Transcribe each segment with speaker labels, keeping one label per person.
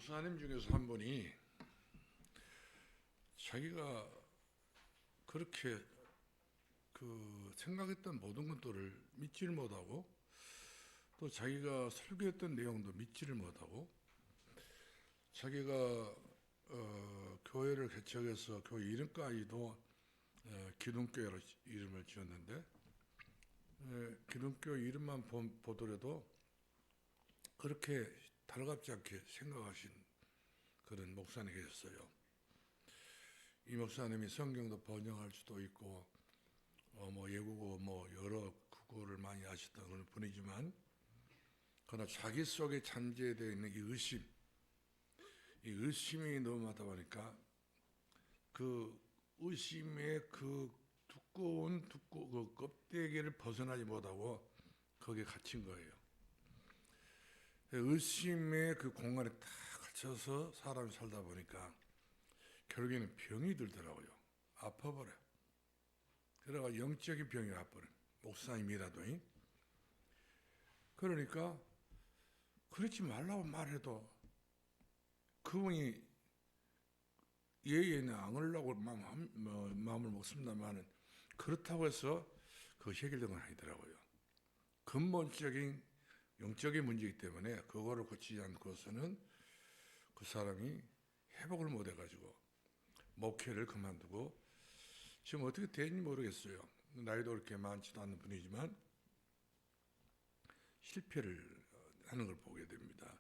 Speaker 1: 목사님 중에서 한 분이 자기가 그렇게 생각했던 모든 것들을 믿지를 못하고 또 자기가 설교했던 내용도 믿지를 못하고 자기가 교회를 개척해서 교회 이름까지도 기둥교회로 이름을 지었는데 기둥교회 이름만 보더라도 그렇게 달갑지 않게 생각하신 그런 목사님이 계셨어요. 이 목사님이 성경도 번역할 수도 있고 외국어 여러 국어를 많이 아시던 그런 분이지만 그러나 자기 속에 잠재되어 있는 이 의심이 너무 많다 보니까 그 의심의 그 두꺼운 그 껍데기를 벗어나지 못하고 거기에 갇힌 거예요. 의심의 그 공간에 딱 갇혀서 사람이 살다 보니까 결국에는 병이 들더라고요. 아파버려요. 그래가 영적인 병이 와버려요. 목사님이라도. 그러니까 그렇지 말라고 말해도 그분이 예의는 안 하려고 마음을 먹습니다만 그렇다고 해서 그 해결된 건 아니더라고요. 근본적인 영적인 문제이기 때문에 그거를 고치지 않고서는 그 사람이 회복을 못 해가지고 목회를 그만두고 지금 어떻게 되는지 모르겠어요. 나이도 그렇게 많지도 않은 분이지만 실패를 하는 걸 보게 됩니다.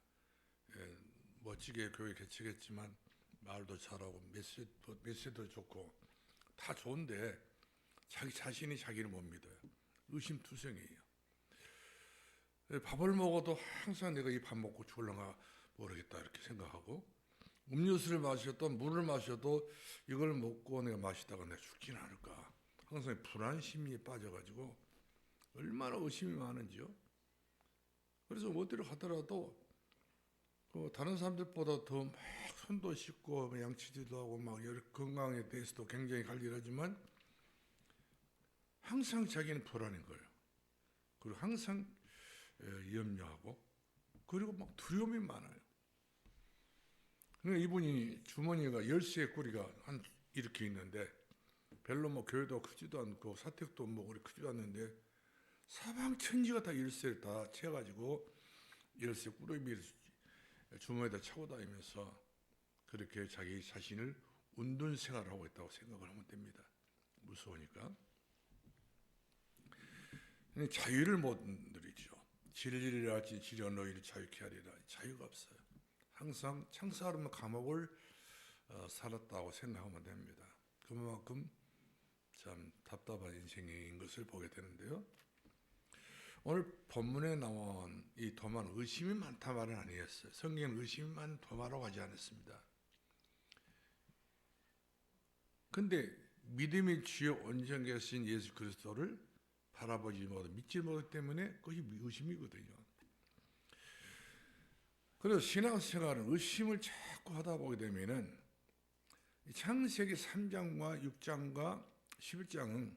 Speaker 1: 멋지게 교회 개척했지만 말도 잘하고 메시지도 좋고 다 좋은데 자기 자신이 자기를 못 믿어요. 의심투성이에요. 밥을 먹어도 항상 내가 이 밥 먹고 죽을런가 모르겠다 이렇게 생각하고 음료수를 마셔도 물을 마셔도 이걸 먹고 내가 마시다가 내가 죽지는 않을까 항상 불안 심리에 빠져가지고 얼마나 의심이 많은지요. 그래서 어디를 가더라도 다른 사람들보다 더 막 손도 씻고 양치질도 하고 막 건강에 대해서도 굉장히 관리하지만 항상 자기는 불안인 거예요. 그리고 항상 염려하고 그리고 막 두려움이 많아요. 그러니까 이분이 주머니가 열쇠 꾸리가 한 이렇게 있는데 별로 교회도 크지도 않고 사택도 그리 크지도 않는데 사방천지가 다 열쇠를 다 채가지고 열쇠 꾸러미를 주머니에다 차고 다니면서 그렇게 자기 자신을 운둔 생활을 하고 있다고 생각을 하면 됩니다. 무서우니까. 자유를 못 누리죠. 진리를 진실이 너희를 자유케 하리라. 자유가 없어요. 항상 창사하면 감옥을 살았다고 생각하면 됩니다. 그만큼 참 답답한 인생인 것을 보게 되는데요. 오늘 본문에 나온 이 도마는 의심이 많다 말은 아니었어요. 성경은 의심이 많은 도마라고 하지 않았습니다. 근데 믿음의 주요 온전계신 예수 그리스도를 바라보지 못하고 믿지 못하기 때문에 그것이 의심이거든요. 그래서 신앙생활은 의심을 자꾸 하다 보게 되면은 창세기 3장과 6장과 11장은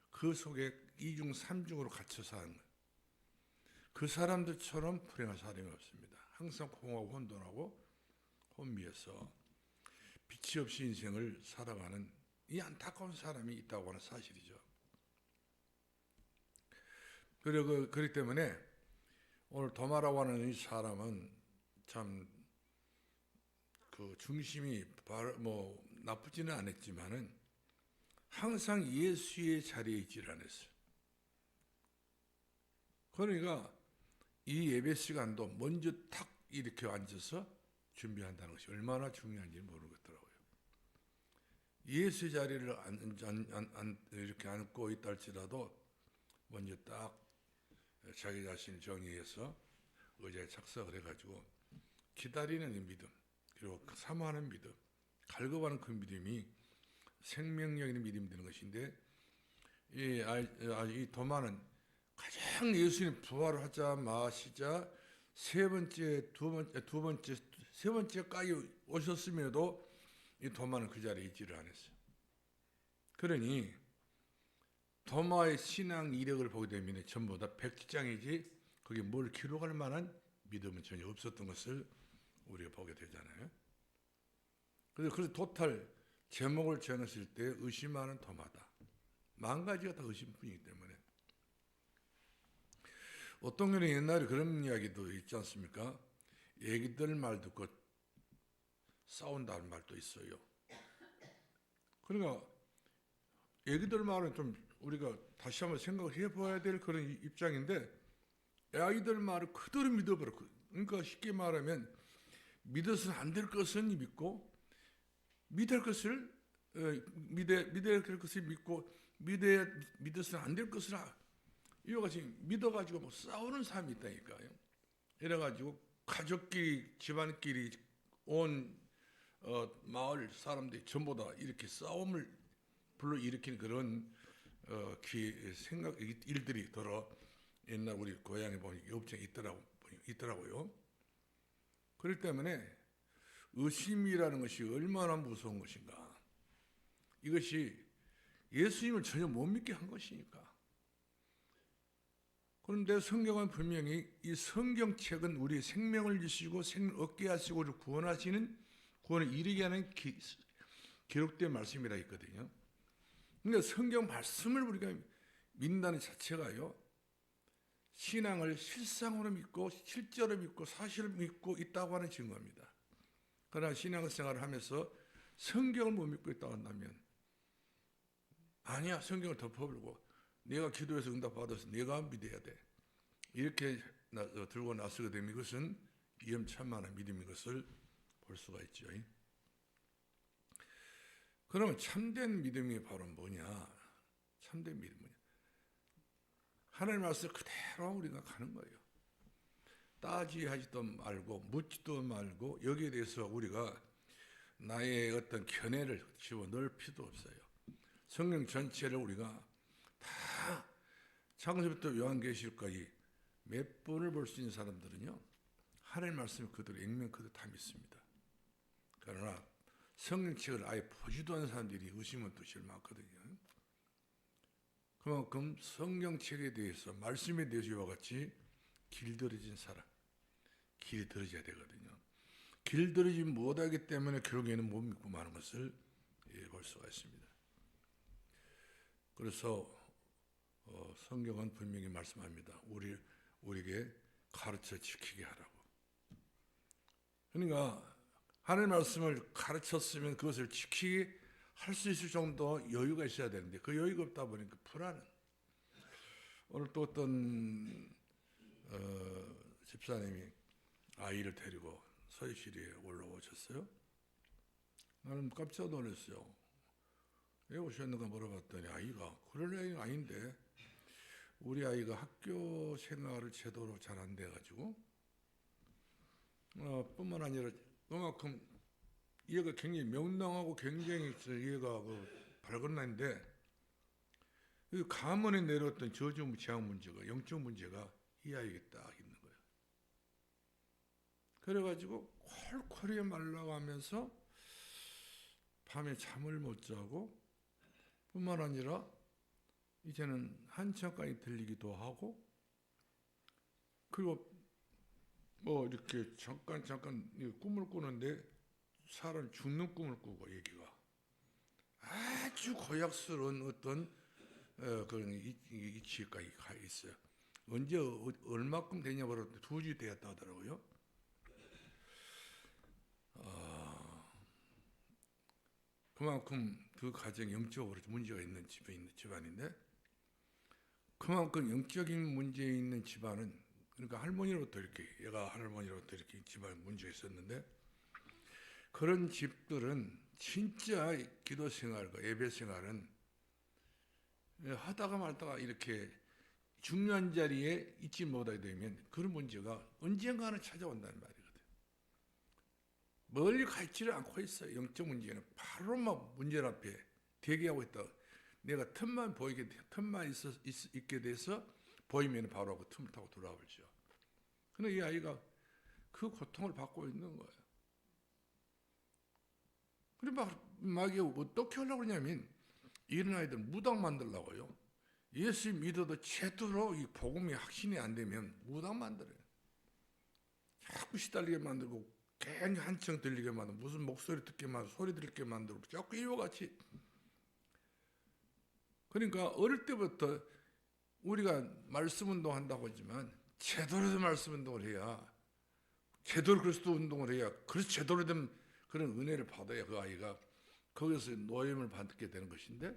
Speaker 1: 그 속에 2중 3중으로 갇혀서 하는 거예요. 그 사람들처럼 불행한 사람이 없습니다. 항상 공허하고 혼돈하고 혼미해서 빛이 없이 인생을 살아가는 이 안타까운 사람이 있다고 하는 사실이죠. 그렇기 때문에 오늘 도마라고 하는 이 사람은 참 그 중심이 나쁘지는 않았지만은 항상 예수의 자리에 있지를 않았어요. 그러니까 이 예배 시간도 먼저 탁 이렇게 앉아서 준비한다는 것이 얼마나 중요한지 모르겠더라고요. 예수 자리를 이렇게 앉고 있다 할지라도 먼저 딱 자기 자신을 정의해서 의자에 착석을 해가지고 기다리는 믿음, 그리고 사모하는 믿음, 갈급하는 그 믿음이 생명력 있는 믿음이 되는 것인데 이 도마는 가장 예수님 부활을 하자마시자 세 번째까지 오셨음에도 이 도마는 그 자리에 있지를 않았어요. 그러니 도마의 신앙 이력을 보게 되면 전부 다 백지장이지 거기에 뭘 기록할 만한 믿음은 전혀 없었던 것을 우리가 보게 되잖아요. 그래서 토탈 제목을 정했을 때 의심하는 토마다. 만 가지가 다 의심뿐이기 때문에. 어떤 경우는 옛날에 그런 이야기도 있지 않습니까? 애기들 말 듣고 싸운다는 말도 있어요. 그러니까 애기들 말은 좀 우리가 다시 한번 생각을 해봐야 될 그런 입장인데, 아이들 말을 그대로 믿어버려. 그러니까 쉽게 말하면 믿어서는 안 될 것은 믿고, 믿을 것을 믿고, 믿어서는 안 될 것을 이와 같이 믿어가지고 뭐 싸우는 사람이 있다니까요. 이래가지고 가족끼리, 집안끼리, 온 마을 사람들이 전부 다 이렇게 싸움을 불러일으키는 그런 일들이 더러 옛날 우리 고향에 보니까 업체에 있더라고요. 그렇기 때문에 의심이라는 것이 얼마나 무서운 것인가. 이것이 예수님을 전혀 못 믿게 한 것이니까. 그런데 성경은 분명히 이 성경책은 우리의 생명을 주시고 생명 얻게 하시고 우리를 구원을 이루게 하는 기록된 말씀이라 했거든요. 그러니까 성경 말씀을 우리가 믿는다는 자체가요, 신앙을 실상으로 믿고 실제로 믿고 사실을 믿고 있다고 하는 증거입니다. 그러나 신앙생활을 하면서 성경을 못 믿고 있다고 한다면, 아니야, 성경을 덮어버리고 내가 기도해서 응답받아서 내가 믿어야 돼, 이렇게 들고 나서게 되면 이것은 위험천만한 믿음인 것을 볼 수가 있죠. 그러면 참된 믿음이 바로 뭐냐? 참된 믿음은 뭐냐? 하나님 말씀 그대로 우리가 가는 거예요. 따지하지도 말고 묻지도 말고 여기에 대해서 우리가 나의 어떤 견해를 집어넣을 필요도 없어요. 성경 전체를 우리가 다 창세부터 요한계시록까지 몇 번을 볼 수 있는 사람들은요, 하나님 말씀을 그대로 액면 그대로 다 믿습니다. 그러나 성경책을 아예 보지도 않은 사람들이 의심은 또 제일 많거든요. 그만큼 성경책에 대해서, 말씀에 대해서 이와 같이 길들여진 사람, 길이 들어져야 되거든요. 길들이지 못하기 때문에 결국에는 못 믿고 마는 것을 볼 수가 있습니다. 그래서 성경은 분명히 말씀합니다. 우리에게 가르쳐 지키게 하라고. 그러니까 하나님의 말씀을 가르쳤으면 그것을 지키게 할 수 있을 정도 여유가 있어야 되는데 그 여유가 없다 보니까 불안은. 오늘 또 어떤 집사님이 아이를 데리고 서희실에 올라오셨어요. 나는 깜짝 놀랐어요. 왜 오셨는가 물어봤더니 아이가 그럴 아이가 아닌데 우리 아이가 학교 생활을 제대로 잘 안 돼가지고 뿐만 아니라 그만큼 얘가 굉장히 명랑하고 굉장히 얘가 밝은 아이인데 가문에 내려왔던 저주 재앙 문제가, 영적 문제가 이 아이에게 딱 있는 거예요. 그래가지고 콜콜이 말라가면서 밤에 잠을 못 자고 뿐만 아니라 이제는 한참까지 들리기도 하고, 그리고 뭐 이렇게 잠깐 꿈을 꾸는데 사람 죽는 꿈을 꾸고, 얘기가 아주 고약스러운 어떤 그런 이치까지 가 있어요. 언제 얼마큼 되냐 물었더니 2주 되었다 하더라고요. 그만큼 그 가정에 영적으로 문제가 있는 집안인데, 그만큼 영적인 문제 있는 집안은, 그러니까 할머니로부터 이렇게, 얘가 할머니로부터 이렇게 집안 문제가 있었는데, 그런 집들은 진짜 기도 생활과 예배 생활은 하다가 말다가 이렇게 중요한 자리에 있지 못하게 되면 그런 문제가 언젠가는 찾아온다는 말이거든. 멀리 가 있지를 않고 있어요. 영적 문제는 바로 막 문제 앞에 대기하고 있다. 내가 틈만 있게 돼서 보이면 바로 그 틈을 타고 들어와 버리죠. 근데 이 아이가 그 고통을 받고 있는 거예요. 그래 막 어떻게 하려고 그러냐면, 이런 아이들 무당 만들려고요. 예수 믿어도 제대로 이 복음이 확신이 안 되면 무당 만들어요. 자꾸 시달리게 만들고 괜히 한층 들리게 만들고 무슨 목소리 듣게 만들고 소리 들게 만들고 자꾸 이와 같이. 그러니까 어릴 때부터 우리가 말씀 운동한다고 하지만 제대로 된 말씀 운동을 해야, 제대로 그리스도 운동을 해야, 그래서 제대로 된 그런 은혜를 받아야 그 아이가 거기서 노임을 받게 되는 것인데,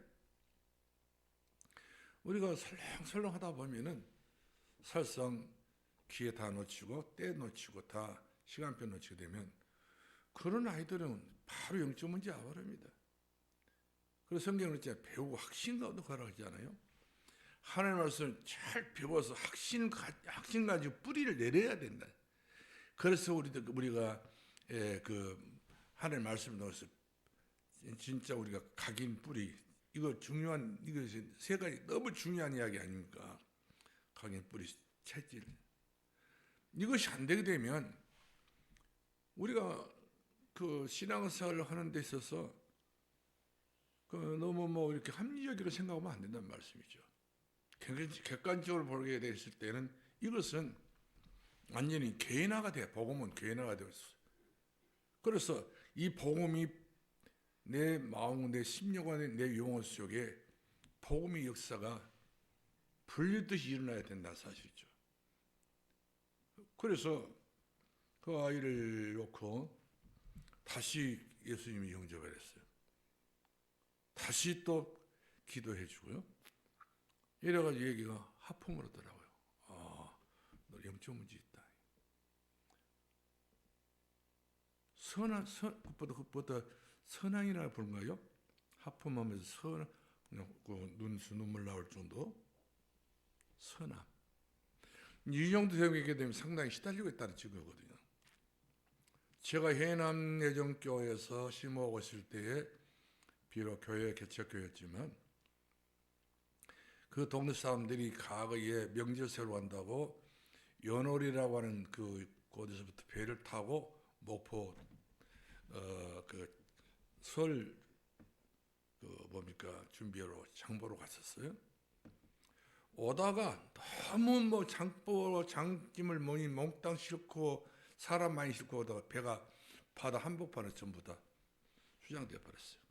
Speaker 1: 우리가 설렁설렁 하다 보면은 사실상 기회 다 놓치고 때 놓치고 다 시간표 놓치게 되면 그런 아이들은 바로 영적 문제 와버립니다. 그래서 성경은 이제 배우고 확신 얻으라 하잖아요. 하나님의 말씀을 잘 배워서 확신 가지고 뿌리를 내려야 된다. 그래서 우리가 그 하나님의 말씀을 넣어서 진짜 우리가 각인 뿌리, 이거 중요한, 이것이 세 가지 너무 중요한 이야기 아닙니까? 각인 뿌리 체질. 이것이 안 되게 되면 우리가 그 신앙생활을 하는 데 있어서 그 너무 뭐 이렇게 합리적으로 생각하면 안 된다는 말씀이죠. 객관적으로 보게 됐을 때는 이것은 완전히 개인화가 돼. 복음은 개인화가 되어 있어. 그래서 이 복음이 내 마음, 내 심령과 내 영혼 속에 복음의 역사가 불리듯이 일어나야 된다 사실이죠. 그래서 그 아이를 놓고 다시 예수님이 영접을 했어요. 다시 또 기도해 주고요. 이래가지고 얘기가 하품을 하더라고요. 아, 너 영적 문제 있다. 그것보다 선왕이라 부른가요? 하품하면서 눈물 나올 정도 선함. 이 정도 되게 되면 상당히 시달리고 있다는 증거거든요. 제가 해남 예정교회에서 심호하고 있을 때에 비록 교회 개척교회였지만 그 동네 사람들이 과거에 명절세로 간다고 연월이라고 하는 곳에서부터 배를 타고 목포 준비하러 장보러 갔었어요. 오다가 너무 뭐 장짐을 몽땅 싣고 사람 많이 싣고 오다가 배가 바다 한복판에 전부 다 수장되어 버렸어요.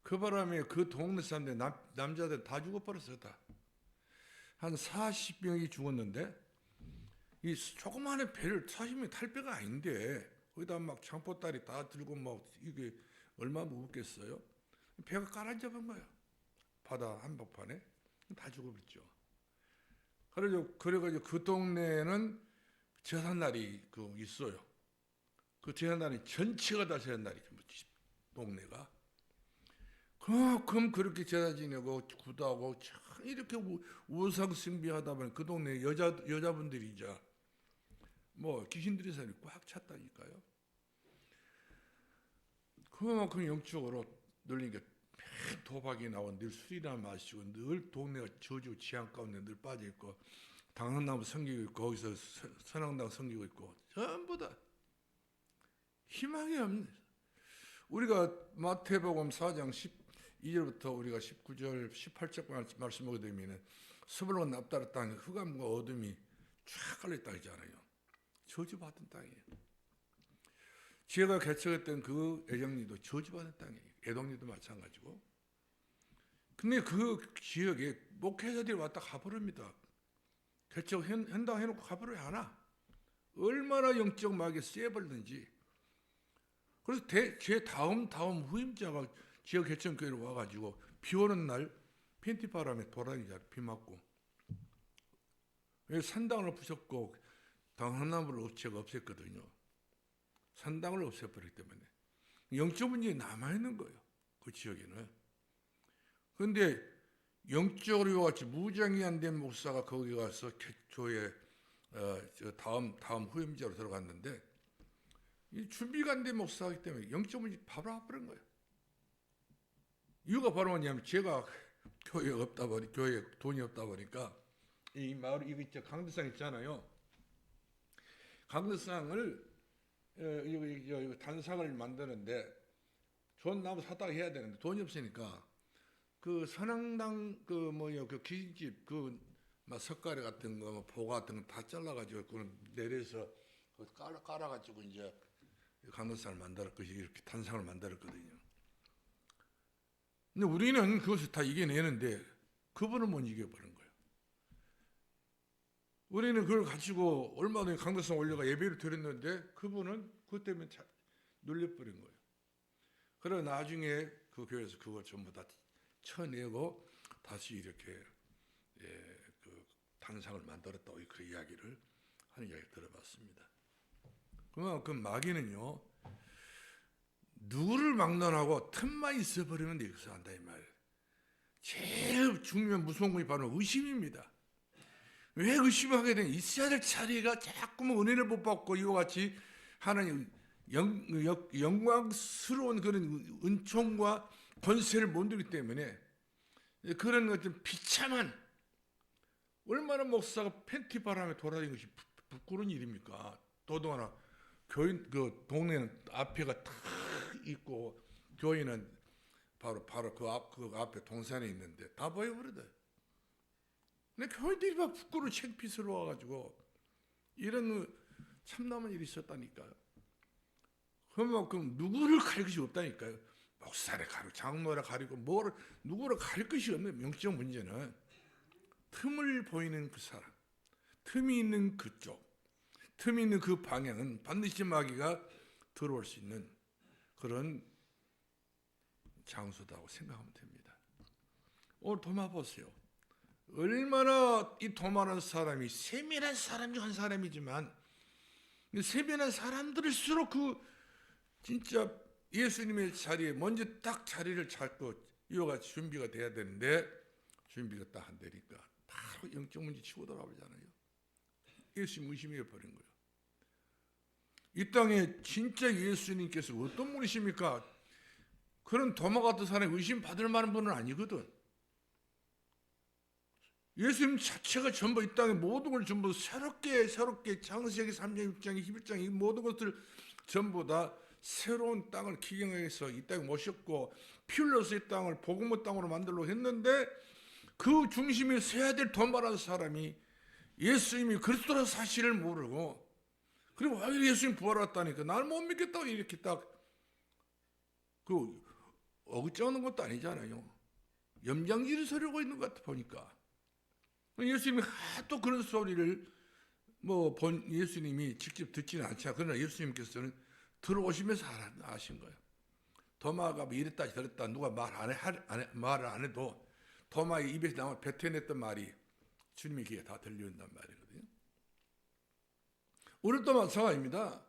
Speaker 1: 그 바람에 그 동네 사람들 남자들 다 죽어버렸어요. 다. 한 40명이 죽었는데 이 조그마한 배를 40명이 탈 배가 아닌데 거기다 막 장보따리 다 들고 막 이게 얼마나 무겁겠어요. 배가 가라앉아본 거예요. 바다 한복판에 다 죽어버렸죠. 그래가지고 그 동네에는 제삿날이 있어요. 그 제삿날이 전체가 다 제삿날이 동네가. 그럼 그렇게 제사 지내고 구도하고 참 이렇게 우상숭배하다 보니 그 동네 여자분들이 이제 뭐 귀신들이 살이 꽉 찼다니까요. 그만큼 영적으로 늘리니까 매일 도박이 나오고 늘 술이나 마시고 늘 동네가 저주 지향 가운데 늘 빠져있고 당산나무 섬기고 있고 거기서 선앙당 섬기고 있고 전부 다 희망이 없는. 우리가 마태복음 4장 12절부터 우리가 19절 18절까지 말씀하게 되면 수불과 납달의 땅에 흑암과 어둠이 쫙 깔려있다 하잖아요. 저주받은 땅이에요. 제가 개척했던 그 애정리도 저주받은 땅이에요. 애동리도 마찬가지고. 근데 그 지역에 목회자들이 왔다 가버립니다. 개척한다 해놓고 가버려야 하나? 얼마나 영적 마귀에 쎄버리든지. 그래서 제 다음 후임자가 지역 개척교회로 와가지고 비 오는 날 팬티바람에 돌아다니잖아요. 비 맞고. 산당을 부셨고 당한나무를 없앴거든요. 산당을 없애버리기 때문에 영적 문제가 남아있는 거예요. 그 지역에는. 그런데 영적으로 같이 무장이 안 된 목사가 거기 가서 교회 다음 후임자로 들어갔는데 이 준비가 안 된 목사이기 때문에 영적 문제 바로 와버린 거예요. 이유가 바로 뭐냐면 제가 교회에 돈이 없다 보니까 이 마을 이거 있죠. 강대상 있잖아요. 강대상을 단상을 만드는데 좋은 나무 사다가 해야 되는데 돈이 없으니까 그 선앙당 그 기집 막 석가래 같은 거, 보가 같은 거 다 잘라가지고 그걸 내려서 깔아가지고 이제 강도상을 만들었고 이렇게 탄상을 만들었거든요. 근데 우리는 그것을 다 이겨내는데 그분은 못 이겨버린 거예요. 우리는 그걸 가지고 얼마나 강도상 올려가 예배를 드렸는데 그분은 그것 때문에 눌려버린 거예요. 그러나 나중에 그 교회에서 그걸 전부 다 쳐내고 다시 이렇게 그 탄상을 만들었다고 그 이야기를 하는 이야기 들어봤습니다. 그만큼 마귀는요, 누구를 막론하고 틈만 있어버리면 여기서 한다 이 말이에요. 제일 중요한 무서운 것이 바로 의심입니다. 왜 의심하게 되냐? 있어야 될 자리가 자꾸만 은혜를 못 받고 이와 같이 하나님 영광스러운 그런 은총과 권세를 못 누리기 때문에 그런 어떤 비참한, 얼마나 목사가 팬티 바람에 돌아다니는 것이 부끄러운 일입니까? 더더구나 교인 그 동네는 앞에가 탁 있고 교인은 바로 그 앞에 동산에 있는데 다 보여버리다. 근데 교인들이 막 부끄러워 창피스러워가지고 이런 참담한 일이 있었다니까요. 그만큼 누구를 가릴 것이 없다니까요. 목사를 가리고 장로를 가리고 누구를 가릴 것이 없는 영적 문제는 틈을 보이는 그 사람, 틈이 있는 그쪽, 틈이 있는 그 방향은 반드시 마귀가 들어올 수 있는 그런 장소다고 생각하면 됩니다. 오늘 도마 보세요. 얼마나 이 도마라는 사람이 세밀한 사람 중 한 사람이지만 세밀한 사람들일수록 그 진짜 예수님의 자리에 먼저 딱 자리를 잡고 이와 같이 준비가 돼야 되는데 준비가 딱 안 되니까 바로 영적 문제 치고 들어가잖아요. 예수님 의심해 버린 거예요. 이 땅에 진짜 예수님께서 어떤 분이십니까? 그런 도마 같은 사람이 의심 받을 만한 분은 아니거든. 예수님 자체가 전부 이 땅의 모든 걸 전부 새롭게 창세기 3장 6장 21장 이 모든 것들 전부 다 새로운 땅을 기경해서 이 땅에 모셨고 피 흘려서 이 땅을 복음의 땅으로 만들려고 했는데 그 중심에 서야 될 도마라는 사람이 예수님이 그리스도라는 사실을 모르고 그리고 왜 예수님 부활했다니까 나를 못 믿겠다고 이렇게 딱 그 어긋장하는 것도 아니잖아요. 염장지를 서려고 있는 것 같아 보니까. 예수님이 하도 그런 소리를 예수님이 직접 듣지는 않잖아. 그러나 예수님께서는 들어오시면서 하신 거예요. 도마가 뭐 이랬다 저랬다 누가 말을 안 해도 도마의 입에서 나와 뱉어냈던 말이 주님의 귀에 다 들려온단 말이거든요. 우리도 마찬가지입니다.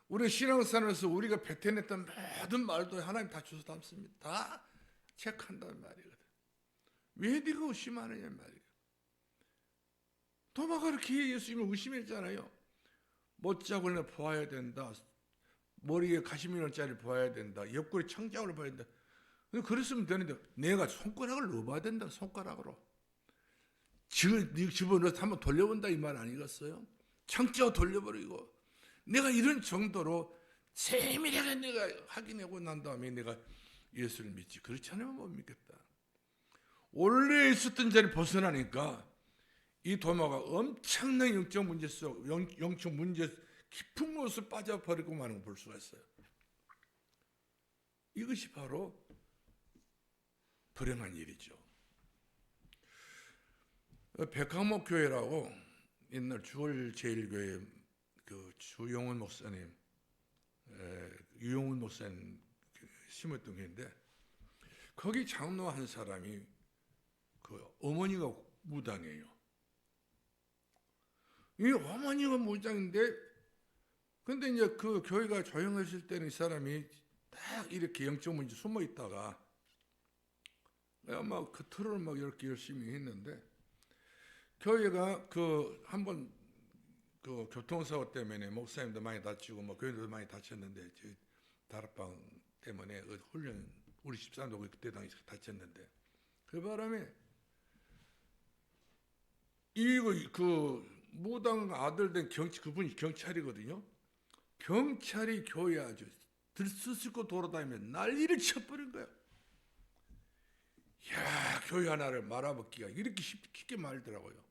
Speaker 1: 우리 신앙생활에서 우리가 뱉어냈던 모든 말도 하나님 다 주워 담습니다. 다 체크한다는 말이거든. 왜 네가 의심하느냐 말이에요. 도마가 그렇게 예수님을 의심했잖아요. 못자국을 보아야 된다. 머리에 가시미놀자를 보아야 된다. 옆구리 청자국을 보아야 된다. 그랬으면 되는데 내가 손가락을 넣어봐야 된다. 손가락으로. 집어넣어서 한번 돌려본다 이 말 아니겠어요? 청자국 돌려버리고 내가 이런 정도로 세밀하게 내가 확인하고 난 다음에 내가 예수를 믿지. 그렇지 않으면 못 믿겠다. 원래 있었던 자리를 벗어나니까 이 도마가 엄청난 영적 문제 속, 영적 문제 깊은 곳을 빠져버리고 마는 걸 볼 수가 있어요. 이것이 바로 불행한 일이죠. 백항목 교회라고 옛날 주월제일교회 그 주용훈 목사님, 유용훈 목사님 심었던 교회인데 거기 장로 한 사람이 그 어머니가 무당이에요. 이 어머니가 무당인데 근데 이제 그 교회가 조용했을 때는 이 사람이 딱 이렇게 영적 문제 숨어 있다가 아마 그 틀을 막 이렇게 열심히 했는데 교회가 그 한번 그 교통사고 때문에 목사님도 많이 다치고 뭐 교회도 많이 다쳤는데 다락방 때문에 그 훈련 우리 집사람도 그때 당시 다쳤는데 그 바람에 그 무당 아들 된 그분이 경찰이거든요. 경찰이 교회 아주 들쑤시고 돌아다니면 난리를 쳐버린 거야. 야, 교회 하나를 말아먹기가 이렇게 쉽게 말더라고요.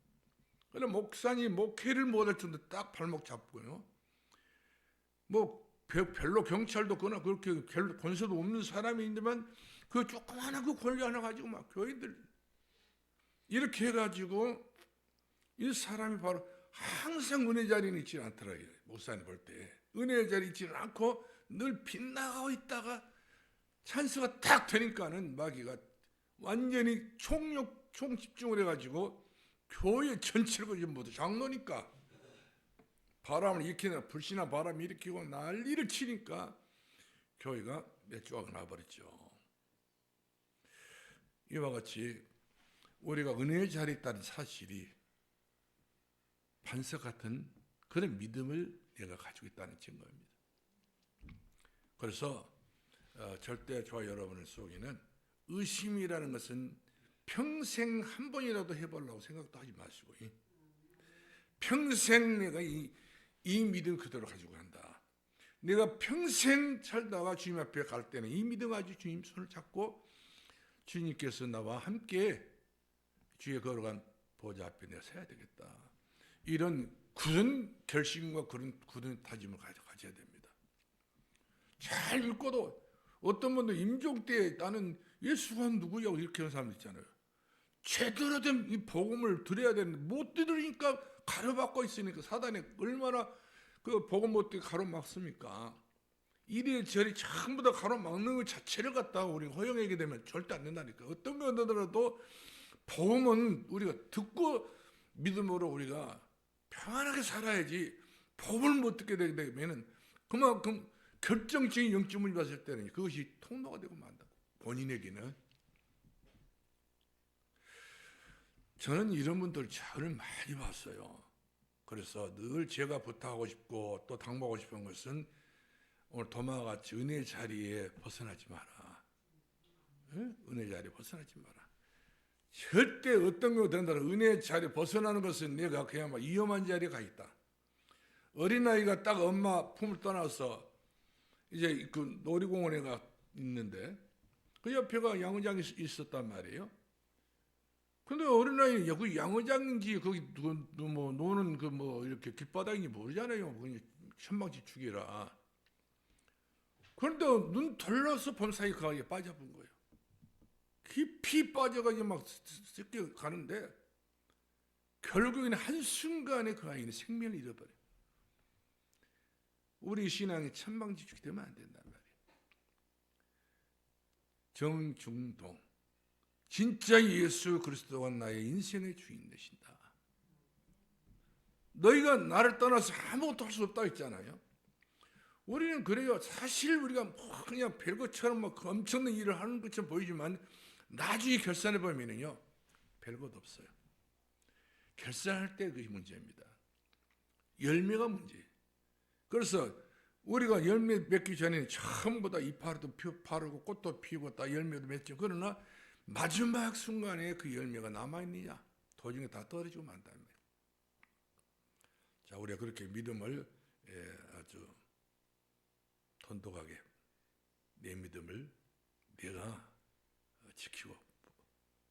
Speaker 1: 그래 목사님 목회를 못할 정도 딱 발목 잡고요. 뭐 별로 경찰도 그나 그렇게 권세도 없는 사람이 있지만 그 조그마한 그 권리 하나 가지고 막 교인들 이렇게 해가지고 이 사람이 바로 항상 은혜 자리는 있지 않더라고요. 목사님 볼 때 은혜 자리 있지는 않고 늘 빗나가고 있다가 찬스가 딱 되니까는 마귀가 완전히 총집중을 해가지고 교회 전체를 모두 장로니까 바람을 일으키나 불신한 바람을 일으키고 난리를 치니까 교회가 맥주가 나버렸죠. 이와 같이 우리가 은혜의 자리에 있다는 사실이 반석 같은 그런 믿음을 내가 가지고 있다는 증거입니다. 그래서 절대 저와 여러분의 속에는 의심이라는 것은 평생 한 번이라도 해보려고 생각도 하지 마시고 평생 내가 이 믿음 그대로 가지고 간다. 내가 평생 살다가 주님 앞에 갈 때는 이 믿음 가지고 주님 손을 잡고 주님께서 나와 함께 주의 걸어간 보좌 앞에 내가 서야 되겠다. 이런 굳은 결심과 그런 굳은 다짐을 가져야 됩니다. 잘 읽고도 어떤 분들 임종 때 나는 예수가 누구야 이렇게 하는 사람들 있잖아요. 제대로 된 이 복음을 드려야 되는데 못 들으니까 가로막고 있으니까 사단이 얼마나 그 복음 못 듣게 가로막습니까? 이리저리 전부 다 가로막는 것 자체를 갖다가 우리가 허용하게 되면 절대 안 된다니까. 어떤 거 얻더라도 복음은 우리가 듣고 믿음으로 우리가 평안하게 살아야지. 복음을 못 듣게 되면은 그만큼 결정적인 영점을 봤을 때는 그것이 통로가 되고 만다고. 본인에게는. 저는 이런 분들 저를 많이 봤어요. 그래서 늘 제가 부탁하고 싶고 또 당부하고 싶은 것은 오늘 도마와 같이 은혜 자리에 벗어나지 마라. 은혜 자리에 벗어나지 마라. 절대 어떤 경우 된다. 은혜 자리에 벗어나는 것은 내가 그야말로 위험한 자리에 가 있다. 어린아이가 딱 엄마 품을 떠나서 이제 그 놀이공원에 가 있는데 그 옆에가 양의장이 있었단 말이에요. 근데 어린아이 그 양의장인지 거기 뭐 노는 그 뭐 이렇게 길바닥인지 모르잖아요. 그냥 천막지 죽이라. 그런데 눈 돌려서 본 사이 그 아이가 빠져본 거예요. 깊이 빠져가지고 막 섞여 가는데 결국에는 한순간에 그 아이는 생명을 잃어버려요. 우리 신앙이 천방지축이 되면 안 된단 말이에요. 정중동. 진짜 예수 그리스도가 나의 인생의 주인 되신다. 너희가 나를 떠나서 아무것도 할 수 없다 했잖아요. 우리는 그래요. 사실 우리가 뭐 그냥 별것처럼 막 엄청난 일을 하는 것처럼 보이지만 나중에 결산해 보면요, 별것 없어요. 결산할 때 그게 문제입니다. 열매가 문제예요. 그래서 우리가 열매 맺기 전에 전부 다 이파리도 파르고 꽃도 피우고 다 열매도 맺죠. 그러나 마지막 순간에 그 열매가 남아있느냐? 도중에 다 떨어지고 만답니다. 자, 우리가 그렇게 믿음을 아주 돈독하게 내 믿음을 내가 지키고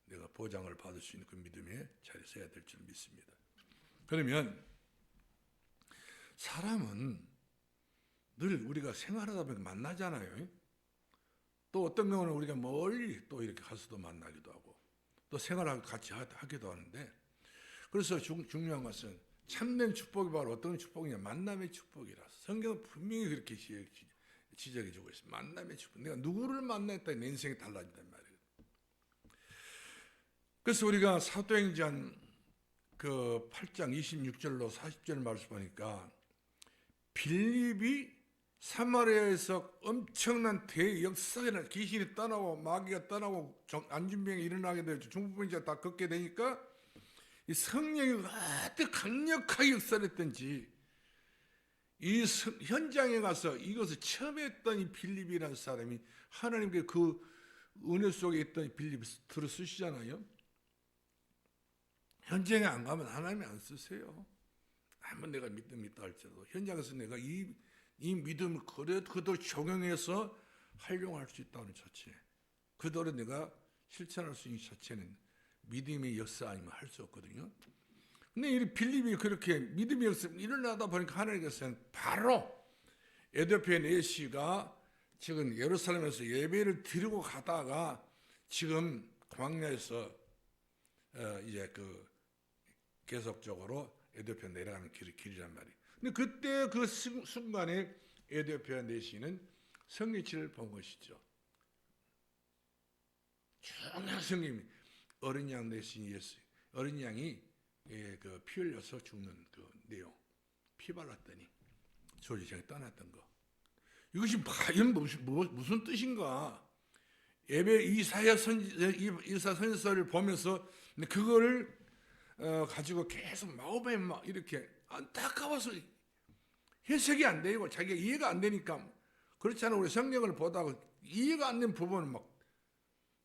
Speaker 1: 내가 보장을 받을 수 있는 그 믿음의 자리에 서야 될 줄 믿습니다. 그러면 사람은 늘 우리가 생활하다 보니까 만나잖아요. 또 어떤 경우는 우리가 멀리 또 이렇게 가서도 만나기도 하고 또 생활하고 같이 하기도 하는데, 그래서 중요한 것은 참된 축복이 바로 어떤 축복이냐, 만남의 축복이라. 성경은 분명히 그렇게 지적해 주고 있습니다. 만남의 축복. 내가 누구를 만났다 내 인생이 달라진단 말이에요. 그래서 우리가 사도행전 그 8장 26절로 40절 말씀 보니까 빌립이 사마리아에서 엄청난 대역사가 귀신이 떠나고 마귀가 떠나고 안진병이 일어나게 되죠. 중풍병자 다 걷게 되니까 이 성령이 어떻게 강력하게 역사를 했던지 이 현장에 가서 이것을 처음 했던 이 빌립이라는 사람이 하나님께 그 은혜 속에 있던 빌립을 들어 쓰시잖아요. 현장에 안 가면 하나님이 안 쓰세요. 아무리 내가 믿음 있다 할지라도 현장에서 내가 이 믿음을 그대로 적용해서 활용할 수 있다는 자체, 그대로 내가 실천할 수 있는 자체는 믿음의 역사 아니면 할 수 없거든요. 근데 이 빌립이 그렇게 믿음의 역사 일어나다 보니까 하나님께서는 바로 에디오피아 내시가 지금 예루살렘에서 예배를 드리고 가다가 지금 광야에서 이제 그 계속적으로 에디오피아 내려가는 길이란 말이에요. 근데 그때 그 순간에 에디오피아 내시는 성리치를 본 것이죠. 중요한 성님이 어린 양 내신 예수, 어린 양이 그 피 흘려서 죽는 그 내용, 피 발랐더니 조지장에 떠났던 거. 이것이 과연 무슨 뜻인가? 예배 이사야 선지서를 보면서 그거를 가지고 계속 마음에 막 이렇게 안타까워서 해석이 안 되고 자기가 이해가 안 되니까 그렇잖아요. 우리 성경을 보다가 이해가 안 되는 부분은 막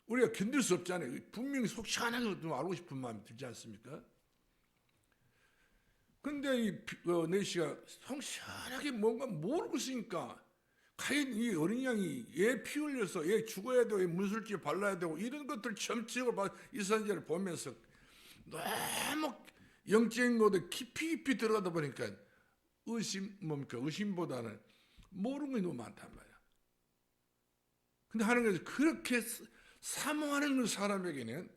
Speaker 1: 우리가 견딜 수 없잖아요. 분명히 속 시원하게 좀 알고 싶은 마음이 들지 않습니까? 근데 이 내시가 속 시원하게 뭔가 모르고 있으니까 과연 이 어린 양이 얘 피 흘려서 얘 죽어야 되고 얘 문술지 발라야 되고 이런 것들 점치고 이 선지를 보면서 너무 영적인 것에 깊이 들어가다 보니까 의심보다는 모르는 게 너무 많단 말이야. 근데 하나님께서 그렇게 사모하는 사람에게는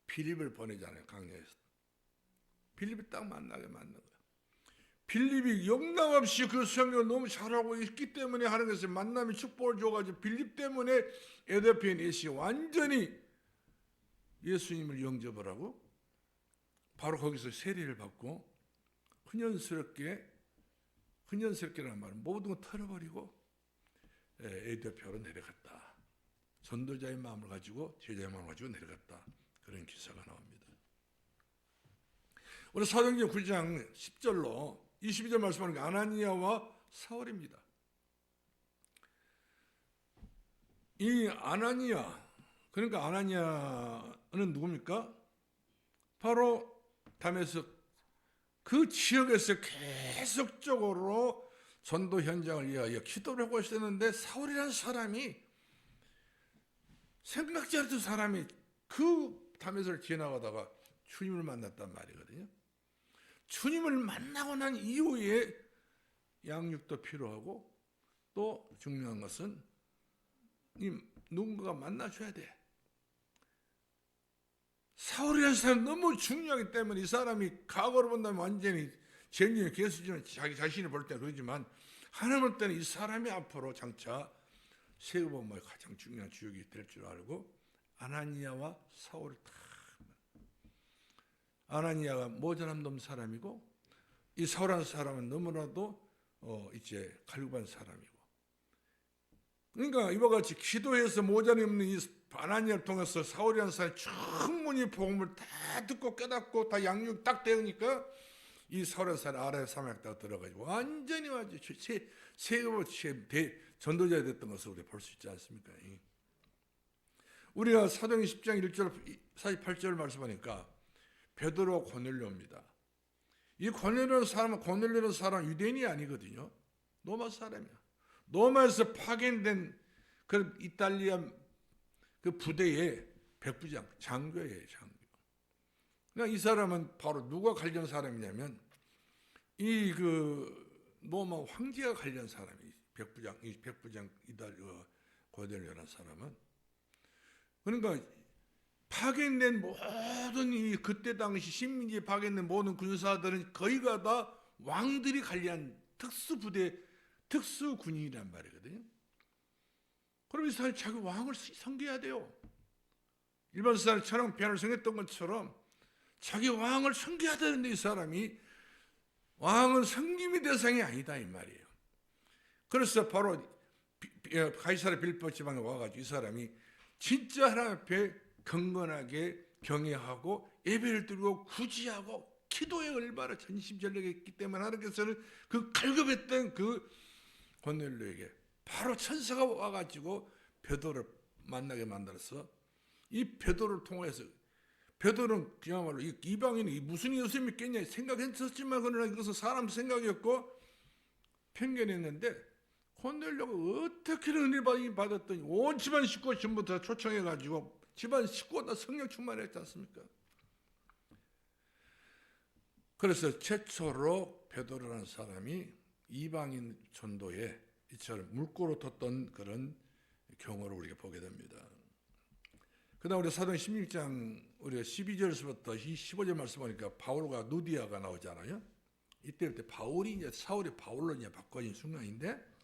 Speaker 1: 빌립을 보내잖아요. 강야에서. 빌립이 딱 만나게 만든 거야. 빌립이 영락없이 그 성경을 너무 잘하고 있기 때문에 하나님께서 만남의 축복을 줘가지고 빌립 때문에 에디오피아 내시 완전히 예수님을 영접을 하고 바로 거기서 세례를 받고 흔연스럽게라는 말은 모든 걸 털어버리고 에디오피아로 내려갔다. 전도자의 마음을 가지고 제자의 마음을 가지고 내려갔다. 그런 기사가 나옵니다. 오늘 사도행전 9장 10절로 22절 말씀하는 게 아나니아와 사울입니다. 이 아나니아, 그러니까 아나니아는 누굽니까? 바로 다메섹 그 지역에서 계속적으로 전도 현장을 위하여 기도를 하고 있었는데 사울이라는 사람이 생각지 않았던 사람이 그 다메섹을 지나가다가 주님을 만났단 말이거든요. 주님을 만나고 난 이후에 양육도 필요하고 또 중요한 것은 누군가가 만나줘야 돼. 사울이라는 사람이 너무 중요하기 때문에 이 사람이 과거로 본다면 완전히 죄인의 개수지만 자기 자신을 볼 때는 그러지만 하나님 볼 때는 이 사람이 앞으로 장차 세우범의 가장 중요한 주역이 될 줄 알고 아나니아와 사울을 다 아나니아가 모자람 넘 사람이고 이 사울이라는 사람은 너무나도 이제 갈급한 사람이고 그러니까 이와 같이 기도해서 모자람이 없는 이 아나니아를 통해서 사울이라는 사람이 충분히 복음을 다 듣고 깨닫고 다 양육 딱 되니까 이 사울이라는 사람이 아랍 사막에 딱 들어가지고 완전히 전도자가 됐던 것을 우리가 볼 수 있지 않습니까? 우리가 사도행전 10장 1절 48절 말씀하니까 베드로 고넬료입니다. 이 고넬료라는 사람은 유대인이 아니거든요. 로마 사람이야. 로마에서 파견된 그 이탈리아 그 부대의 백부장, 장교예요, 장교. 그러니까 이 사람은 바로 누가 관련 사람이냐면 이 그 로마 황제가 관련 사람이 이 백부장 이탈리아 고넬료라는 사람은 그러니까 파견된 모든 이 그때 당시 식민지에 파견된 모든 군사들은 거의가 다 왕들이 관리한 특수부대, 특수군인이란 말이거든요. 그럼 이 사람이 자기 왕을 섬겨야 돼요. 일반 사람처럼 변을 섬겼던 것처럼 자기 왕을 섬겨야 되는데 이 사람이 왕은 섬김의 대상이 아니다 이 말이에요. 그래서 바로 가이사랴 빌립보 지방에 와가지고 이 사람이 진짜 하나님 앞에 경건하게 경외하고 예배를 드리고 구제하고 기도에 얼마나 전심전력했기 때문에 하나님께서는 그 갈급했던 그 고넬료에게 바로 천사가 와가지고 베드로를 만나게 만들어서 이 베드로를 통해서 베드로는 그야말로 이방인이 무슨 예수 믿겠냐 생각했었지만 그러나 이것은 사람 생각이었고 편견했는데 고넬료가 어떻게 은혜 받았더니 온 집안 식구 전부 다 초청해가지고 집안 식구가 다 성령 충만했지 않습니까? 그래서 최초로 베드로라는 사람이 이방인 전도에 이 빛을 물꼬로 뒀던 그런 경우를 우리가 보게 됩니다. 그다음 우리 사도행 16장 우리가 12절에서부터 15절 말씀 보니까 바울과 누디아가 나오잖아요. 이때부터 바울이 이제 사울이 바울로 이제 바꿔진 순간인데,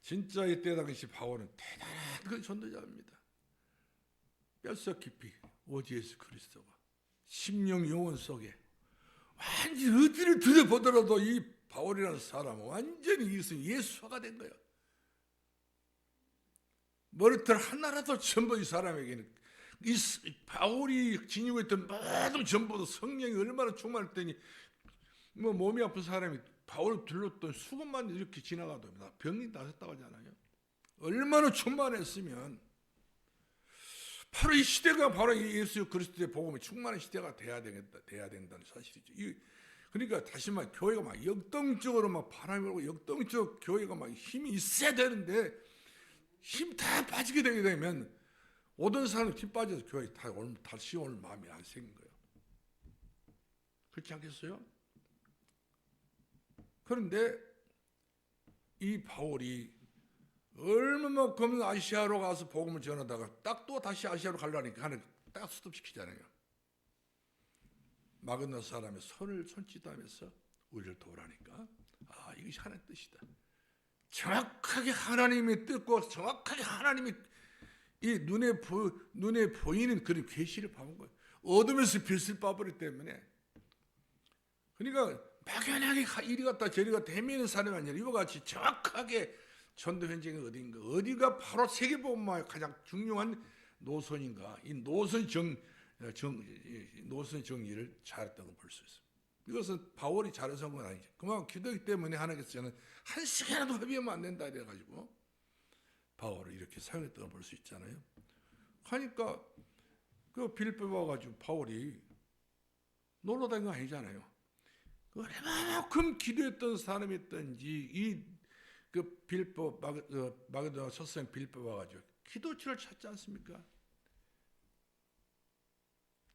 Speaker 1: 진짜 이때 당시 바울은 대단한 그 전도자입니다. 뼛속 깊이 오직 예수 그리스도가 심령 영혼 속에 완전히 어디를 들여보더라도 이 바울이라는 사람은 완전히 예수화가 된 거예요. 머리털 하나라도 전부 이 사람에게는 이 바울이 지니고 있던 모든 전부도 성령이 얼마나 충만했더니 뭐 몸이 아픈 사람이 바울 둘렀던 수건만 이렇게 지나가도 병이 나셨다고 하잖아요. 얼마나 충만했으면 바로 이 시대가 바로 이 예수 그리스도의 복음이 충만한 시대가 돼야 된다는 사실이죠. 그러니까 다시 말해 교회가 막 역동적으로 막 바람이 불고 역동적 교회가 막 힘이 있어야 되는데 힘 다 빠지게 되게 되면 오던 사람은 힘 빠져서 교회 다시 올 마음이 안 생긴 거예요. 그렇지 않겠어요? 그런데 이 바울이 얼마만큼 아시아로 가서 복음을 전하다가 딱 또 다시 아시아로 가려니까 하는 딱 스톱시키잖아요. 마그너 사람의 손짓하면서 우리를 도우라니까 이것이 하나님의 뜻이다. 정확하게 하나님의 뜻과 정확하게 하나님이 이 눈에 보이는 그런 계시를 받은 거예요. 어둠에서 빛을 봐버리기 때문에. 그러니까 막연하게 이리 갔다 저리 갔다 헤매는 사람이 아니라 이와 같이 정확하게 전도 현장이 어디인가, 어디가 바로 세계복음화의 가장 중요한 노선인가, 이 노선 정리를 잘했다고 볼 수 있습니다. 이것은 바울이 잘해서 한 건 아니죠. 그만큼 기도하기 때문에 하나님께서 저는 한 시간이라도 허비하면 안 된다 이래가지고 바울을 이렇게 사용했다고 볼 수 있잖아요. 하니까 그 빌립보에 와가지고 바울이 놀러 다닌 거 아니잖아요. 얼마만큼 기도했던 사람이었던지 그 빌립보 마게도나 첫성 빌립보 와가지고 기도처를 찾지 않습니까?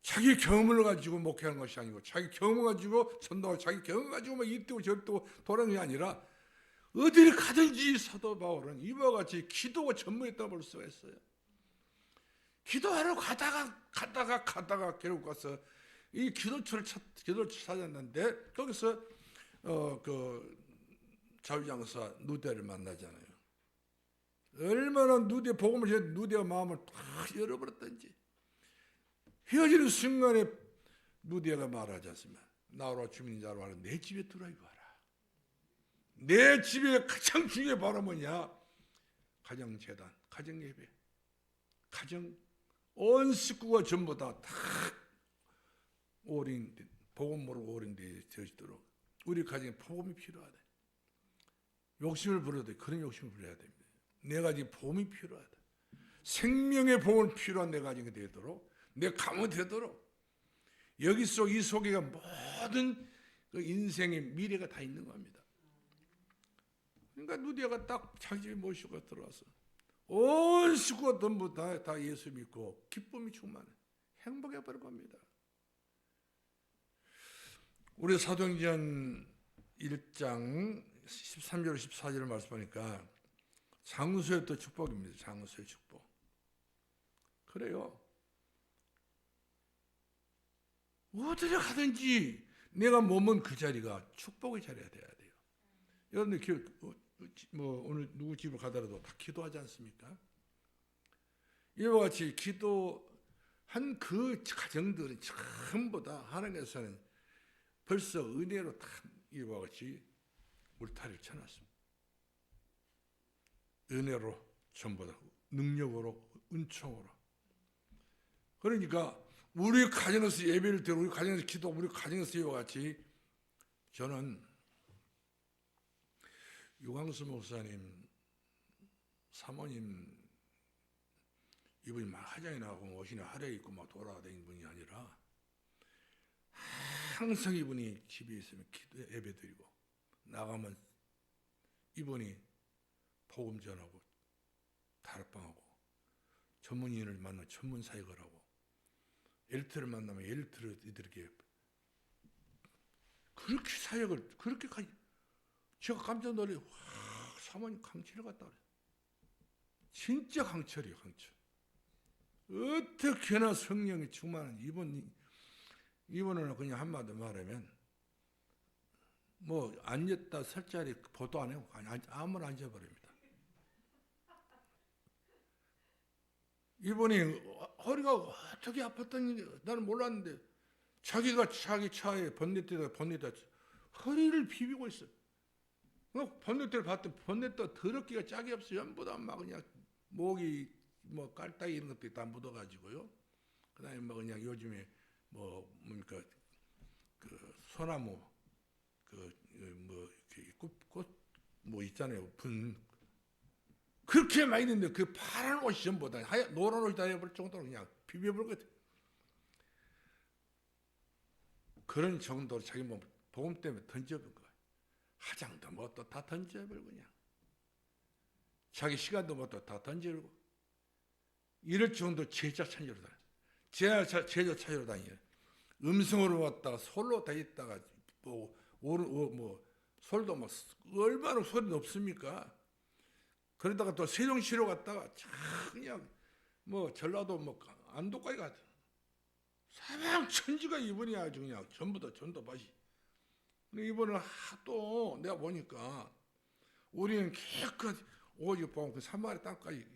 Speaker 1: 자기 경험을 가지고 목회하는 것이 아니고 자기 경험을 가지고 전도하고 자기 경험을 가지고 막 이뜨고 저뜨고 돌아가는 게 아니라 어디를 가든지 사도 바울은 이와 같이 기도가 전무했다고 볼 수가 있어요. 기도하러 가다가 결국 가서 이 기도처를 찾았는데 거기서 그 자유장사 누디아를 만나잖아요. 얼마나 누디아 복음을 전해 누디아 마음을 다 열어버렸던지. 헤어지는 순간에 누디아가 말하지 않습니까? 나오라 주민인 자로 하는 내 집에 들어와 봐라. 내 집에 가장 중요한 바로 뭐냐? 가정재단, 가정예배, 가정 온 식구가 전부 다 복음으로 오인되어지도록 우리 가정에 복음이 필요하다. 욕심을 부려도 그런 욕심을 부려야 됩니다. 내 가정에 복음이 필요하다. 생명의 복음이 필요한 내 가정이 되도록, 내 가문이 되도록 여기 이 속에가 모든 그 인생의 미래가 다 있는 겁니다. 그러니까 누디아가 딱 자기 집에 모시고 들어와서 온 식구가 전부 다 예수 믿고 기쁨이 충만해 행복해 버릴 겁니다. 우리 사도행전 1장 13절 14절을 말씀하니까 장수의 또 축복입니다. 장수의 축복. 그래요. 어디를 가든지 내가 머문 그 자리가 축복의 자리가 돼야 돼요. 여러분들 오늘 누구 집을 가더라도 다 기도하지 않습니까? 이와 같이 기도한 그 가정들은 전부 다 하나님께서는 벌써 은혜로 다 이와 같이 울타리를 쳐놨습니다. 은혜로 전부 다 능력으로 은총으로. 그러니까 우리 가정에서 예배를 드리고 우리 가정에서 기도하고 우리 가정에서 이와 같이 저는 유광수 목사님 사모님 이분이 막 화장이 나고 옷이나 하래 입고 막 돌아다니는 분이 아니라 항상 이분이 집에 있으면 예배 드리고 나가면 이분이 복음 전하고 다락방하고 전문인을 만나 전문 사역을 하고 엘리트를 만나면 엘리트를 이들에게 그렇게 사역을 그렇게까지 제가 깜짝 놀래. 와, 사모님 강철 같다 그래. 진짜 강철이에요, 강철. 어떻게나 성령이 충만한 이분은 그냥 한마디 말하면 뭐 앉았다 설 자리 보도 안 하고 아무나 앉아버립니다. 이분이 허리가 어떻게 아팠던지 나는 몰랐는데 자기가 자기 차에 번넷에다 허리를 비비고 있어요. 번넷대를 봤더니 번넷도 더럽기가 짝이 없어요. 전부 다 막 그냥 목이 뭐 깔딱이 이런 것들이 다 묻어가지고요. 그다음에 뭐 그냥 요즘에 뭐 뭡니까 그 소나무 뭐 꽃 뭐 있잖아요. 분 그렇게 많이 있는데 그 파란 옷이 전부 다 노란 옷이 다 해버릴 정도로 그냥 비벼버릴 것 같아요. 그런 정도로 자기 몸 복음 때문에 던져버린 거예요. 화장도 뭣도 다 던져버리고 그냥 자기 시간도 뭣도 다 던져버리고 이럴 정도 제자 찾으러 다녀요. 제자 찾으러 다녀요. 음성으로 왔다가 솔로 다 있다가 뭐 솔도 막 얼마나 소리는 없습니까? 그러다가 또 세종시로 갔다가 그냥 뭐 전라도 뭐 안도까지 갔죠. 사방천지가 이분이 아주 그냥 전부 다 전도밭이. 근데 이분은 또 내가 보니까 우리는 깨끗 오직 보면 그 3마리 땅까지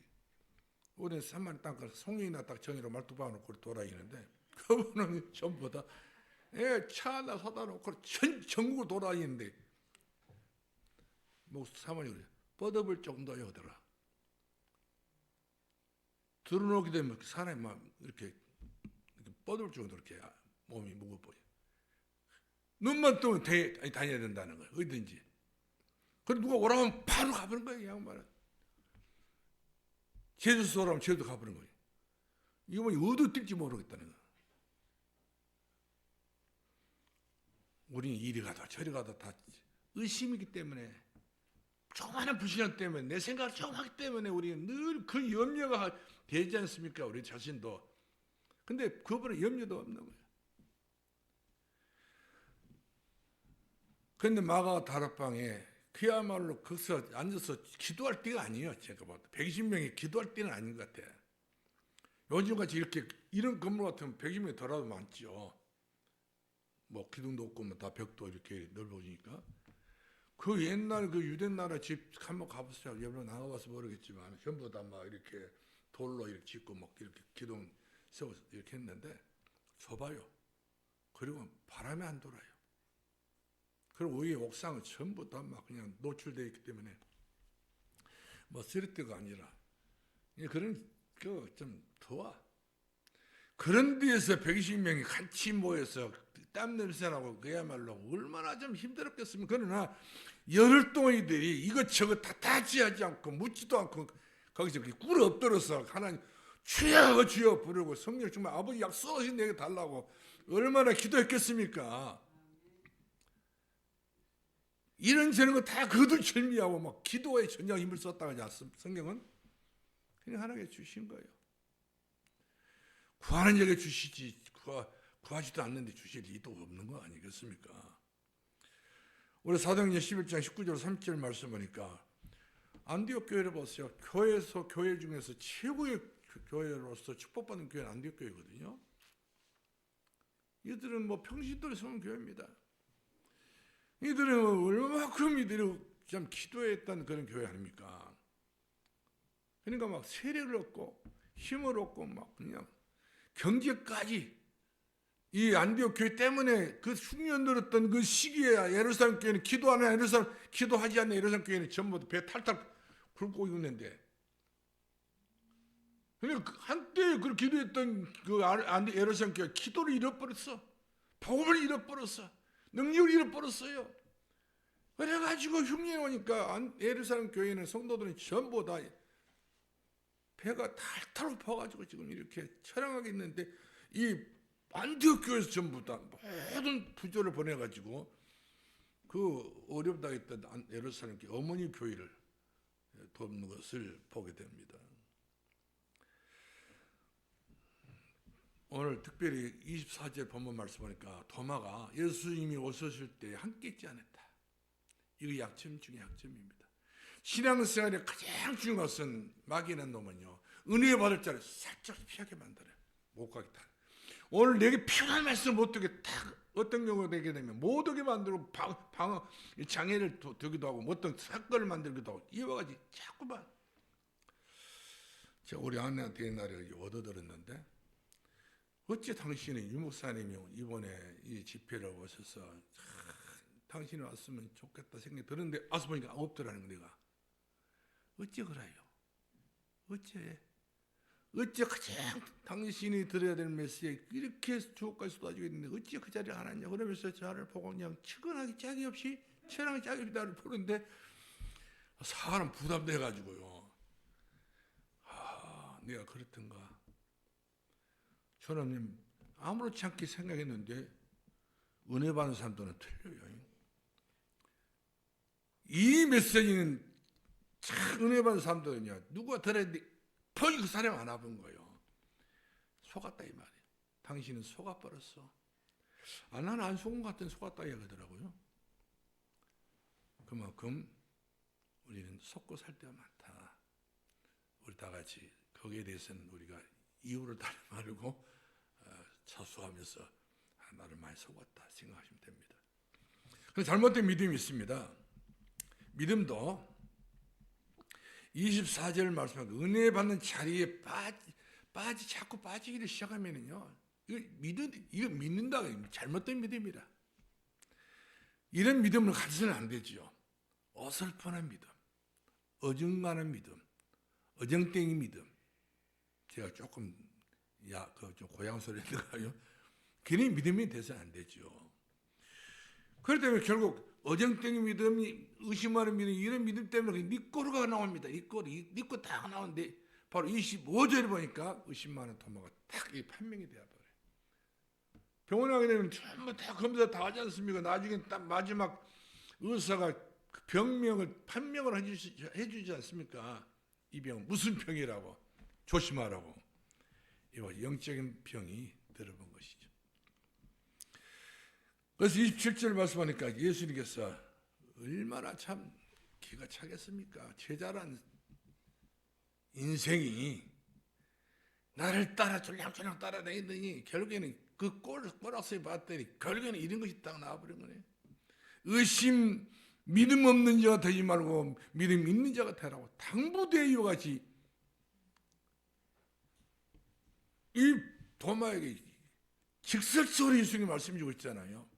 Speaker 1: 우리는 3마리 땅까지 송이나 딱 정의로 말뚝 박아놓고 돌아다니는데 그분은 전부 다 차 하나 사다 놓고 전국을 돌아다니는데 뭐 사모님 그래 뻗어볼 정도요 더라. 들어놓게 되면 사람이 막 이렇게 뻗을 정도로 이렇게 몸이 무겁고 눈만 뜨면 다녀야 된다는 거예요. 어디든지. 그래 누가 오라고 하면 바로 가버린 거예요. 이 양반은. 제주도 오라면 제주도 가버린 거예요. 이분이 어디 뛸지 모르겠다는 거예요. 우리는 이리 가도 저리 가도 다 의심이기 때문에 조그마한 불신앙 때문에 내 생각을 좀 하기 때문에 우리는 늘 그 염려가 되지 않습니까? 우리 자신도. 근데 그분은 염려도 없는 거예요. 그런데 마가 다락방에 그야말로 거기서 앉아서 기도할 때가 아니에요. 제가 봐도 120명이 기도할 때는 아닌 것 같아요. 요즘같이 이렇게 이런 건물 같으면 120명이 더라도 많죠. 뭐 기둥도 없고 뭐 다 벽도 이렇게 넓어지니까. 그 옛날 그 유대 나라 집 한번 가보세요. 여러분 나가봐서 모르겠지만 전부 다 막 이렇게 돌로 이렇게 짓고 막 이렇게 기둥 세워서 이렇게 했는데 좁아요. 그리고 바람이 안 돌아요. 그리고 위에 옥상은 전부 다 막 그냥 노출되어 있기 때문에 뭐 쓰레기가 아니라 그런 그 좀 더워. 그런 데에서 120명이 같이 모여서 땀 냄새나고 그야말로 얼마나 좀 힘들었겠습니까? 그러나 열흘 동안 이들이 이것저것 다 타지하지 않고 묻지도 않고 거기서 꿇어 엎드려서 하나님 주여 주여 부르고 성령 정말 아버지 약속하신 내게 달라고 얼마나 기도했겠습니까? 이런 저런 거 다 거두절미하고 막 기도에 전혀 힘을 썼다고 하지 않습니까? 성경은 그냥 하나님께 주신 거예요. 구하는 자에게 주시지 구하지도 않는데 주실 리도 없는 거 아니겠습니까? 우리 사도행전 11장 19절 30절 말씀 보니까 안디옥 교회를 보세요. 교회 중에서 최고의 교회로서 축복받는 교회는 안디옥 교회거든요. 이들은 뭐 평신도에 서는 교회입니다. 이들은 얼마만큼 이들이 참 기도했던 그런 교회 아닙니까? 그러니까 막 세력을 얻고 힘을 얻고 막 그냥 경제까지 이 안디옥 교회 때문에 그 흉년 들었던 그 시기에 예루살렘 교회는 기도하는 예루살렘 기도하지 않는 예루살렘 교회는 전부 배 탈탈 굴고 있는데 그러니까 한때 그 기도했던 그 예루살렘 교회 기도를 잃어버렸어. 복음을 잃어버렸어. 능력을 잃어버렸어요. 그래가지고 흉년이 오니까 예루살렘 교회는 성도들은 전부 다 배가 탈탈 고파가지고 지금 이렇게 처량하게 있는데 이 안디옥 교회에서 전부 다 모든 부조를 보내가지고 그 어렵다 했던 예루살렘 교회 어머니 교회를 돕는 것을 보게 됩니다. 오늘 특별히 24절 본문 말씀 보니까 도마가 예수님이 오셨을 때 함께 있지 않았다. 이거 약점 중에 약점입니다. 신앙생활의 가장 중요한 것은 마귀라는 놈은요, 은혜 받을 자를 살짝 피하게 만들어요. 못 가게 다. 오늘 내게 필요한 말씀을 못 듣게 딱 어떤 경우가 되게 되면 못 오게 만들고 방어 장애를 두기도 하고 어떤 사건을 만들기도 하고 이와 같이 자꾸만. 제가 우리 아내한테 옛날에 얻어들었는데, 어째 당신이 유목사님이 이번에 이 집회를 오셔서 당신이 왔으면 좋겠다 생각이 들었는데 와서 보니까 없더라는 거. 내가 어째 그래요? 어째 가장 당신이 들어야 될 메시지에 이렇게 주옥까지 쏟아지고 있는데 어째 그 자리에 안 왔냐. 그러면서 저를 보고 그냥 측은하게 짝이 없이 체랑이 짝이 없이 나를 보는데 사람 부담돼가지고요. 내가 그렇던가. 저는 아무렇지 않게 생각했는데 은혜 받는 사람들은 틀려요. 이 메시지는 참 은혜 받는 사람들은요, 누가 들었는데 펑이 그 사람 안 아픈 거예요. 속았다 이 말이에요. 당신은 속아버렸어. 나는 안 속은 것 같은 속았다 이야기하더라고요. 그만큼 우리는 속고 살 때가 많다. 우리 다 같이 거기에 대해서는 우리가 이유를 다리 말고 차수하면서 나를 많이 속았다 생각하시면 됩니다. 그런데 잘못된 믿음이 있습니다. 믿음도 24절 말씀하고 은혜 받는 자리에 자꾸 빠지기를 시작하면은요, 이거 믿는다, 잘못된 믿음이라. 이런 믿음을 가져서는 안 되죠. 어설픈한 믿음, 어중간한 믿음, 어정땡이 믿음. 제가 조금 좀 고향 소리 들어가요. 괜히 믿음이 돼서는 안 되죠. 그렇기 때문에 결국 어정땡이 믿음이, 의심하는 믿음, 이런 믿음 때문에 니꼬르가 나옵니다. 니꼬 딱 나오는데 바로 25절에 보니까 의심하는 도마가 딱 판명이 되어버려요. 병원에 가게 되면 전부 다 검사 다 하지 않습니까? 나중에 딱 마지막 의사가 그 병명을 판명을 해주지 않습니까? 이 병은 무슨 병이라고 조심하라고. 이와 영적인 병이 들어본 것이죠. 그래서 27절 말씀하니까 예수님께서 얼마나 참 기가 차겠습니까? 제자란 인생이 나를 따라 졸랑졸랑 따라다니더니 결국에는 그 꼬락서리 봤더니 결국에는 이런 것이 딱 나와버린 거네. 의심, 믿음 없는 자가 되지 말고 믿음 있는 자가 되라고 당부되어 이와 같이 이 도마에게 직설적으로 예수님이 말씀 주고 있잖아요.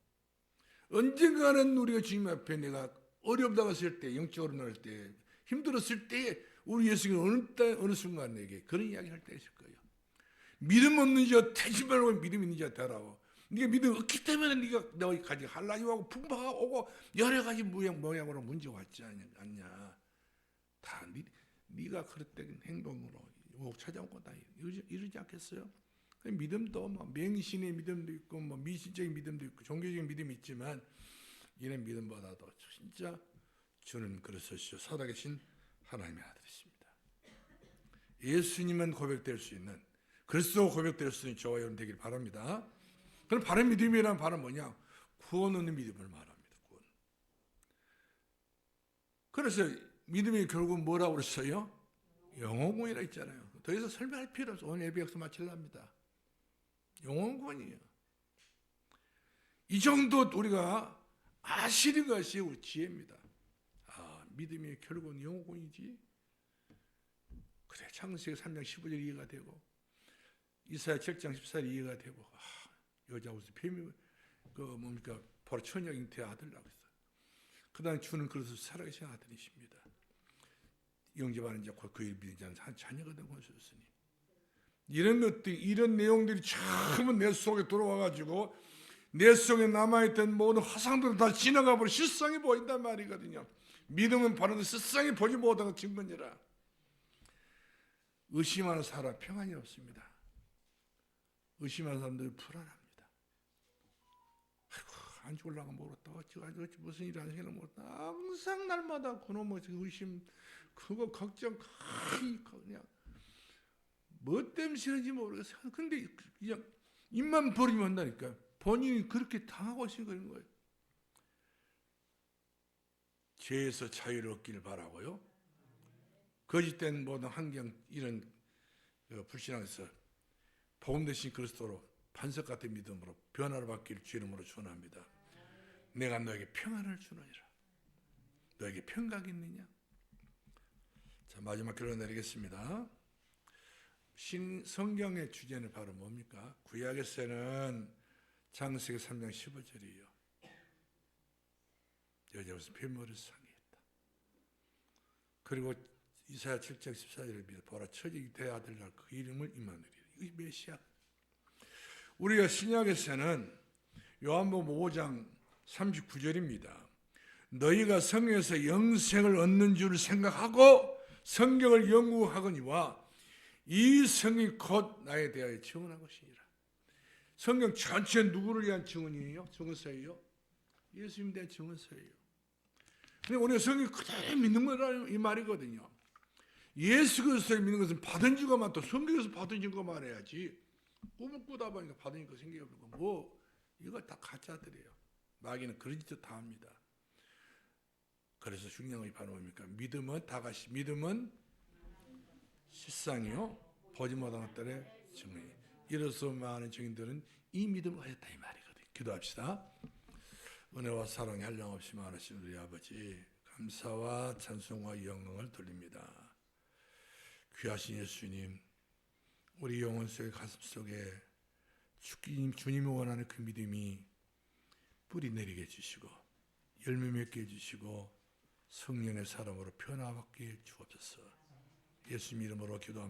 Speaker 1: 언젠가는 우리가 주님 앞에 내가 어렵다고 했을 때, 영적으로 나올 때, 힘들었을 때 우리 예수님은 어느 순간 내게 그런 이야기 할 때 있을 거예요. 믿음 없는 자 되지 말고 믿음 있는 자 되라고. 네가 믿음 없기 때문에 네가 너희까지 한란이하고 풍파가 오고 여러 가지 모양으로 문제가 왔지 않냐. 다 네가 그랬던 행동으로 목 찾아오고 다 이러지 않겠어요? 믿음도 뭐 맹신의 믿음도 있고 뭐 미신적인 믿음도 있고 종교적인 믿음이 있지만 이런 믿음보다도 진짜 주는 그러시오. 살아계신 하나님의 아들이십니다. 예수님은 고백될 수 있는, 그리스도 고백될 수 있는 저와 여러분 되길 바랍니다. 그럼 바른 믿음이란 바로 뭐냐? 구원 얻는 믿음을 말합니다. 구원. 그래서 믿음이 결국 뭐라고 그랬어요? 영혼구원이라 했잖아요. 더 이상 설명할 필요 없어. 오늘 예배 역사 마치랍니다. 영혼구원이에요. 이 정도 우리가 아시는 것이 우리 지혜입니다. 믿음이 결국은 영혼구원이지. 그래, 창세기 3장 15절 이해가 되고 이사야 7장 14절 이해가 되고 여자 옷을 뱀이 바로 처녀 잉태 아들라고 했어요. 그 다음에 주는 그래서 살아계신 아들이십니다. 영접하는 자 곧 그의 믿는 자는 한 자녀가 된 것이었으니 이런 것들, 이런 내용들이 전부 내 속에 들어와가지고 내 속에 남아있던 모든 화상들을 다 지나가 버려 실상이 보인단 말이거든요. 믿음은 바로 실상이 보지 못하는 증거니라. 의심하는 사람 평안이 없습니다. 의심하는 사람들이 불안합니다. 아이고, 안 죽을라고 모르겠다. 어찌 무슨 일이 안 생기나 모르겠다. 항상 날마다 그놈의 의심, 그거 걱정, 그냥 뭐 때문에 싫은지 모르겠어요. 근데 그냥 입만 버리면 한다니까. 본인이 그렇게 당하고 있는 거예요. 죄에서 자유를 얻기를 바라고요. 거짓된 모든 환경 이런 불신앙에서 복음 대신 그리스도로 반석 같은 믿음으로 변화를 받기를 주 이름으로 축원합니다. 내가 너에게 평안을 주느니라. 너에게 평강이 있느냐? 자, 마지막 결론 내리겠습니다. 성경의 주제는 바로 뭡니까? 구약에서는 창세기 3장 15절이에요. 여자로서 뱀머리를 상했다. 그리고 이사야 7장 14절에 보라 처지기 대아들 날 그 이름을 임마누엘이라. 이 메시아. 우리가 신약에서는 요한복음 5장 39절입니다. 너희가 성령에서 영생을 얻는 줄 생각하고 성경을 연구하거니와 이 성이 곧 나에 대하여 증언한 것이니라. 성경 전체 누구를 위한 증언이에요? 증언서예요? 예수님에 대한 증언서예요. 근데 우리가 성경 그대로 믿는 거라는 이 말이거든요. 예수 그리스도를 믿는 것은 받은 증거만 또 성경에서 받은 증거만 해야지. 꿈을 꾸다 보니까 받은 증거 생겨버린 거 뭐 이거 다 가짜들이에요. 마귀는 그런 짓도 다 합니다. 그래서 중요한 것이 바로 뭡니까? 믿음은 다같이 믿음은 실상이요 보지 못한 것들의 증언이. 이로써 많은 증인들은 이 믿음을 가졌다 이 말이거든요. 기도합시다. 은혜와 사랑이 한량없이 많으신 우리 아버지 감사와 찬송과 영광을 돌립니다. 귀하신 예수님, 우리 영혼 속에 가슴 속에 주님이 원하는 그 믿음이 뿌리 내리게 해주시고 열매 맺게 해주시고 성령의 사람으로 변화받게 주옵소서. 예수님 이름으로 기도합니다.